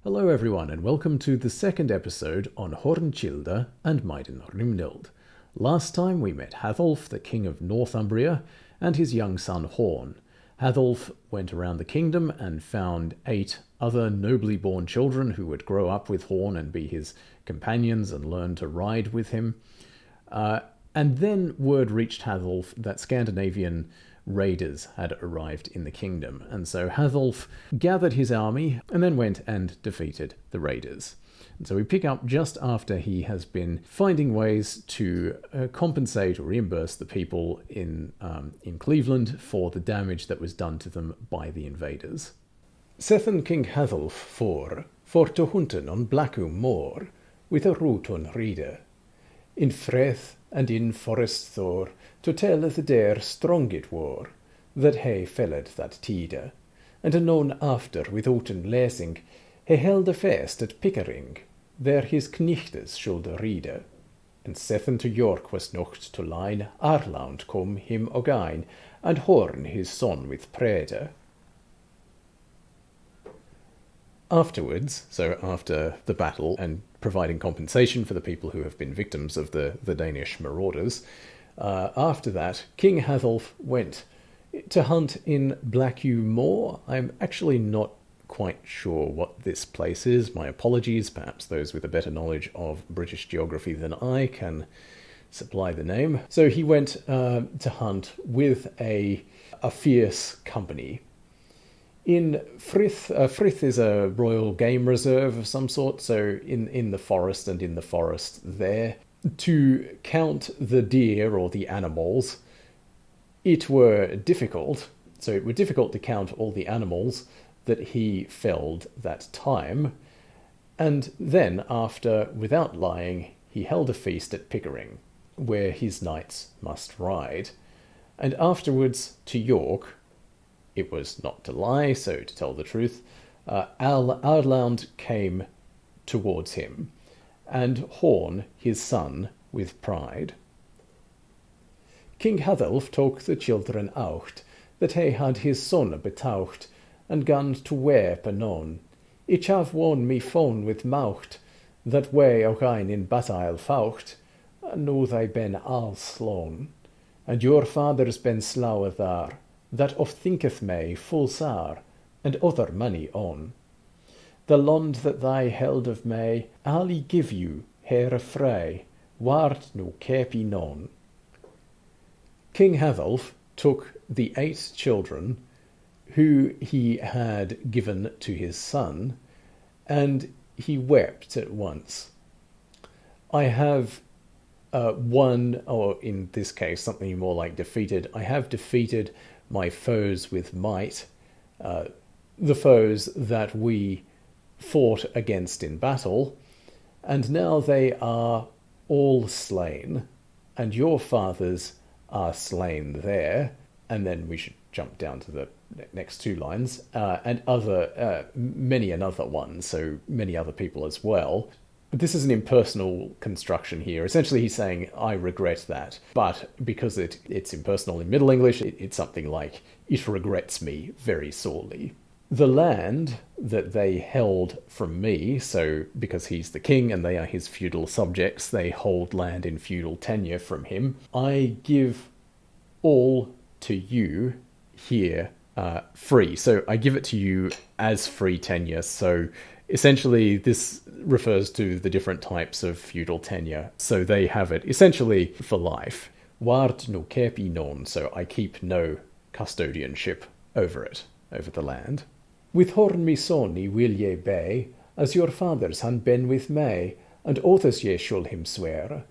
Hello everyone, and welcome to the second episode on Childe and Maiden Rimnild. Last time we met Hatheolf, the king of Northumbria, and his young son Horn. Hatheolf went around the kingdom and found 8 other nobly born children who would grow up with Horn and be his companions and learn to ride with him. And then word reached Hatheolf that Scandinavian raiders had arrived in the kingdom, and so Hatheolf gathered his army and then went and defeated the raiders. And so we pick up just after he has been finding ways to compensate or reimburse the people in Cleveland for the damage that was done to them by the invaders. Sethen King Hatheolf for to hunten on Blackum Moor with a root on Reader. In Frith and in Forest Thor, to tell the dare strong it war, that he felled that tide, and anon after withouten lesing, he held a feast at Pickering, there his knichtes should ride. And Sethen to York was nocht to line, Arlaund come him again, and Horn his son with prede. Afterwards, so after the battle and providing compensation for the people who have been victims of the Danish marauders, after that, King Hatheolf went to hunt in Blackum Moor. I'm actually not quite sure what this place is. My apologies. Perhaps those with a better knowledge of British geography than I can supply the name. So he went to hunt with a fierce company. In Frith, Frith is a royal game reserve of some sort, so in the forest and in the forest there. To count the deer or the animals, it were difficult. So it were difficult to count all the animals that he felled that time. And then, after, without lying, he held a feast at Pickering, where his knights must ride. And afterwards to York, it was not to lie, so to tell the truth, Arlaund came towards him, and Horn his son with pride. King Hatheolf took the children out, that he had his son betaucht, and gan to weep anon. Ich have won me phone with moucht, that way again in battle foucht, and now they ben all slown, and your father's ben slower there, that oft thinketh me full sar, and other money on. The land that thy held of me, I'll give you, here frey, ward no kepi none. King Hatheolf took the 8 children who he had given to his son, and he wept at once. I have won, or in this case something more like defeated. I have defeated my foes with might, the foes that we fought against in battle, and now they are all slain, and your fathers are slain there. And then we should jump down to the next 2 lines, and many another one, so many other people as well. This is an impersonal construction here. Essentially he's saying, I regret that, but because it's impersonal in Middle English, it's something like, it regrets me very sorely. The land that they held from me, so because he's the king and they are his feudal subjects, they hold land in feudal tenure from him. I give all to you here free. So I give it to you as free tenure. So essentially this refers to the different types of feudal tenure. So they have it essentially for life. Ward no kepi non, so I keep no custodianship over it, over the land. With Horn me sonni will ye be, as your fathers han been with me, and oaths ye shall him swear,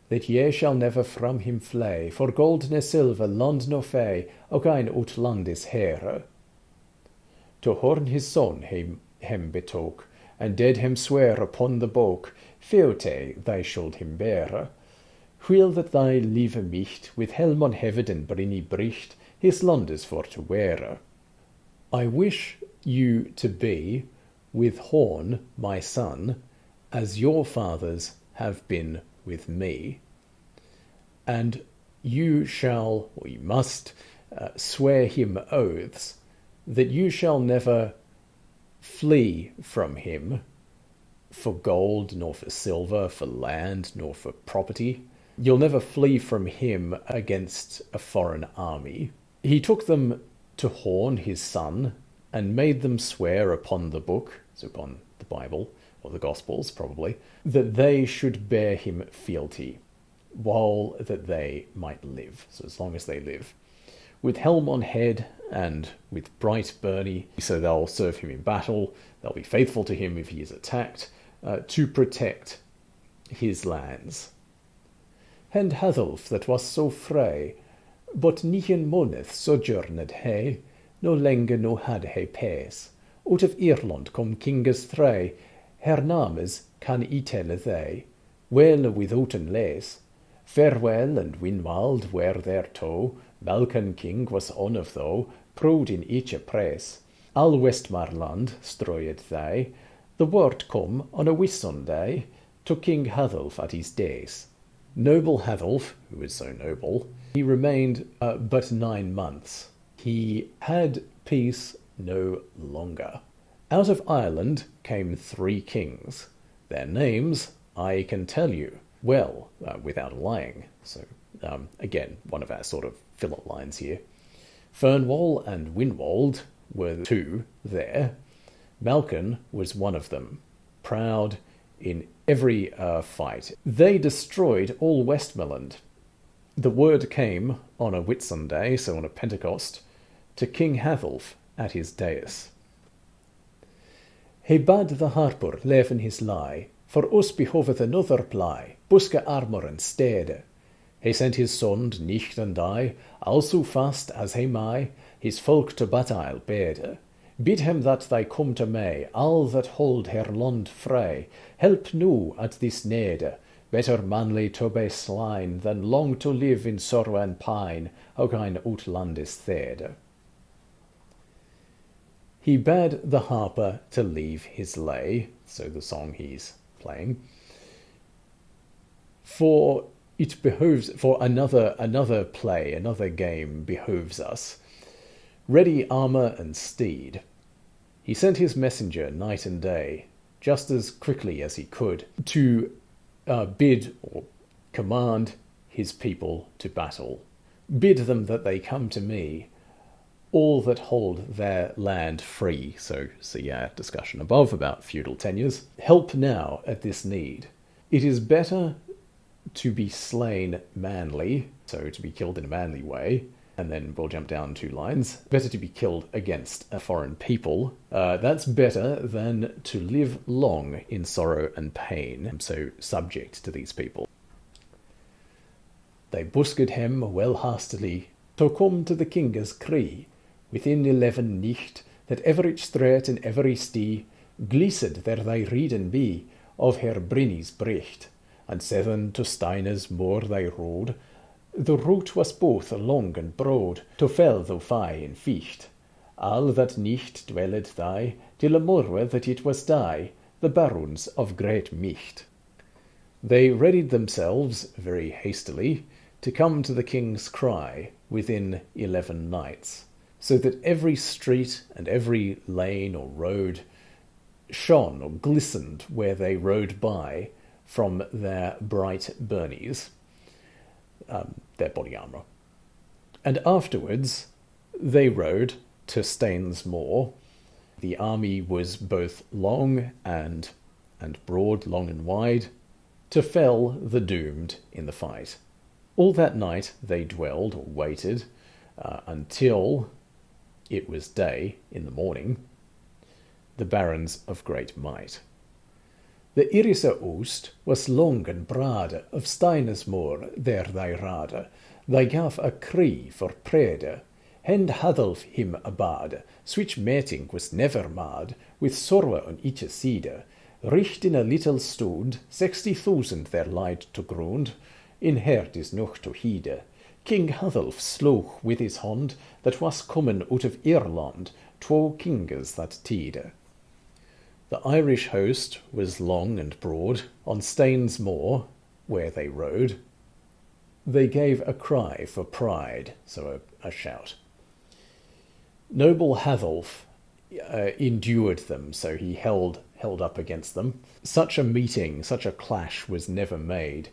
that ye shall never from him flay, for gold ne silver, land no fay, again out land is here. To Horn his son him betook, and did him swear upon the book, feute thy should him bear. While that thy lieve micht, with helm on heaven and brinny bricht, his land is for to wear. I wish you to be with Horn, my son, as your fathers have been with me. And you shall, or you must, swear him oaths that you shall never flee from him for gold, nor for silver, for land, nor for property. You'll never flee from him against a foreign army. He took them to Horn, his son, and made them swear upon the book, so upon the Bible, or the Gospels probably, that they should bear him fealty, while that they might live, so as long as they live, with helm on head and with bright byrnie, so they'll serve him in battle, they'll be faithful to him if he is attacked, to protect his lands. And Hatheolf that was so frey, but 9 moneth sojourned he, no lenge no had he pace. Out of Ierland kom kinges three, her names can I telle they, well withouten lace. Farewell and Rimnild were their toe, Malcolm king was on of though, proud in each a praise. All Westmarland stroyed they, the word come on a Whitsunday, to King Hatheolf at his days. Noble Hatheolf, who was so noble, he remained but 9 months. He had peace no longer. Out of Ireland came 3 kings. Their names I can tell you well, without lying. So, again, one of our sort of filler lines here. Fernwall and Winwald were 2 there. Malcolm was one of them, proud in every fight. They destroyed all Westmoreland. The word came on a Whitsunday, so on a Pentecost, to King Hatheolf at his dais. He bade the harper leven his lie, for us behoveth another ply, buske armor and stede. He sent his son, nicht and I, also fast as he may, his folk to battle bede. Bid him that they come to me, all that hold her land free. Help nu at this need, better manly to be slain, than long to live in sorrow and pine, ogine outlandis thed. He bade the harper to leave his lay, so the song he's playing, for it behoves, for another play, another game behoves us. Ready armour and steed. He sent his messenger night and day, just as quickly as he could, to bid or command his people to battle. Bid them that they come to me, all that hold their land free. So see our discussion above about feudal tenures. Help now at this need. It is better to be slain manly, so to be killed in a manly way, and then we'll jump down 2 lines. Better to be killed against a foreign people. That's better than to live long in sorrow and pain, so subject to these people. They busked him well hastily, to come to the kinge's cree, within 11 nicht, that every strait and every stee, gleesed there they rieden be, of her brinnies bricht, and 7 to Steiner's moor they rode. The route was both long and broad, to fell though fie and ficht. All that nicht dwelled thy, till a morwe that it was die, the barons of great micht. They readied themselves very hastily to come to the king's cry within 11 nights, so that every street and every lane or road shone or glistened where they rode by from their bright burnies, their body armour. And afterwards they rode to Staines Moor. The army was both long and broad, long and wide, to fell the doomed in the fight. All that night they dwelled or waited until it was day in the morning, the barons of great might. The Irische Oost was long and broad, of Steinersmoor there they rade. They gaf a cry for prede, and Hatheolf him abade, swich meeting was never mad, with sorrow on each side. Richt in a little stund, 60,000 there lied to ground, in herd is noch to heede. King Hatheolf slough with his hand, that was comen out of Ireland, 2 kinges that tide. The Irish host was long and broad. On Staines Moor, where they rode, they gave a cry for pride, so a shout. Noble Hatheolf endured them, so he held up against them. Such a meeting, such a clash was never made,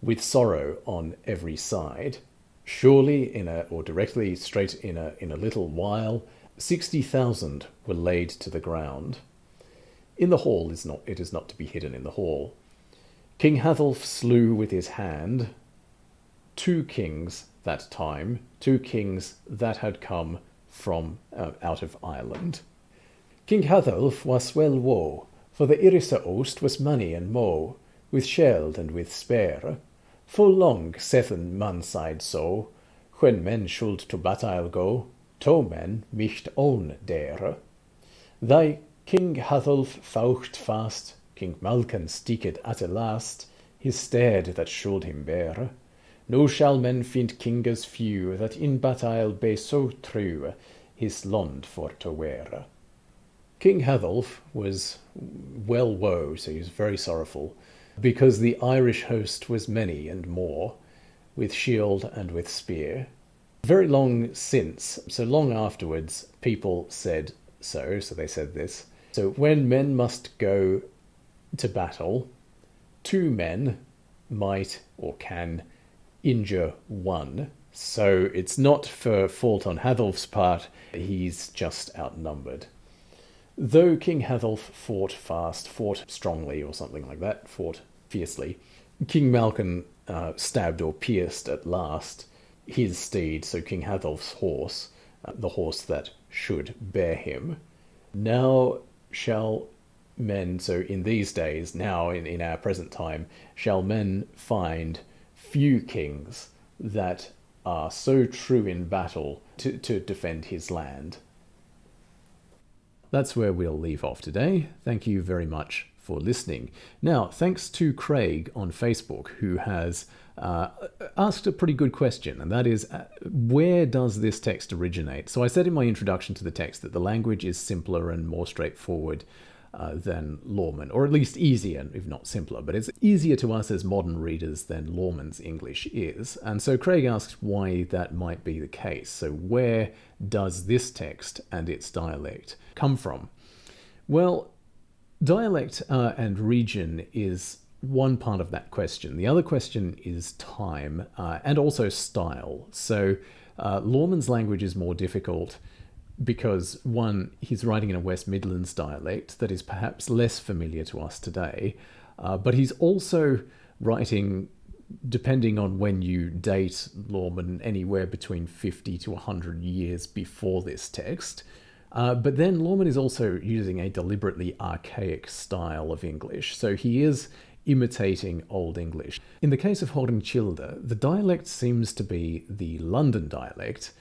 with sorrow on every side. Surely, or directly straight in a little while, 60,000 were laid to the ground. In the hall it is not to be hidden in the hall. King Hatheolf slew with his hand 2 kings that time, 2 kings that had come from out of Ireland. King Hatheolf was well woe, for the Irisa oast was many and mo, with Childe and with spear. Full long 7 manside so, when men should to battle go, 2 men micht own dare. Thy King Hatheolf faucht fast, King Malcolm sticked at the last, his stead that should him bear. No shall men find kinges few, that in battle be so true, his lond for to wear. King Hatheolf was well woe, so he was very sorrowful, because the Irish host was many and more, with shield and with spear. Very long since, so long afterwards, people said so they said this. So when men must go to battle, 2 men might or can injure 1. So it's not for fault on Hatheolf's part, he's just outnumbered. Though King Hatheolf fought fast, fought strongly or something like that, fought fiercely, King Malcolm stabbed or pierced at last his steed, so King Hatheolf's horse, the horse that should bear him. Now shall men, so in these days, now in our present time, shall men find few kings that are so true in battle to defend his land. That's where we'll leave off today. Thank you very much for listening. Now, thanks to Craig on Facebook, who has asked a pretty good question, and that is, where does this text originate? So I said in my introduction to the text that the language is simpler and more straightforward than Lorman, or at least easier, if not simpler, but it's easier to us as modern readers than Lorman's English is. And so Craig asks why that might be the case. So where does this text and its dialect come from? Well, dialect and region is one part of that question. The other question is time and also style. So Lorman's language is more difficult because, one, he's writing in a West Midlands dialect that is perhaps less familiar to us today, but he's also writing, depending on when you date Lorman, anywhere between 50 to 100 years before this text. But then Lorman is also using a deliberately archaic style of English, so he is imitating Old English. In the case of Holding Childe, the dialect seems to be the London dialect,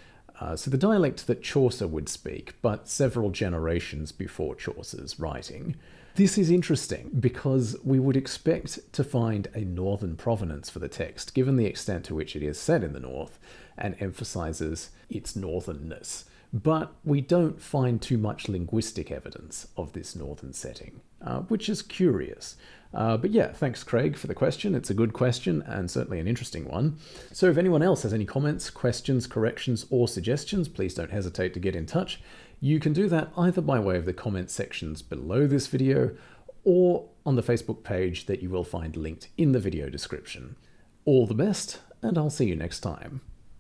so the dialect that Chaucer would speak, but several generations before Chaucer's writing. This is interesting because we would expect to find a northern provenance for the text, given the extent to which it is set in the north and emphasizes its northernness. But we don't find too much linguistic evidence of this northern setting, which is curious. But yeah, thanks Craig for the question. It's a good question and certainly an interesting one. So if anyone else has any comments, questions, corrections, or suggestions, please don't hesitate to get in touch. You can do that either by way of the comment sections below this video or on the Facebook page that you will find linked in the video description. All the best, and I'll see you next time.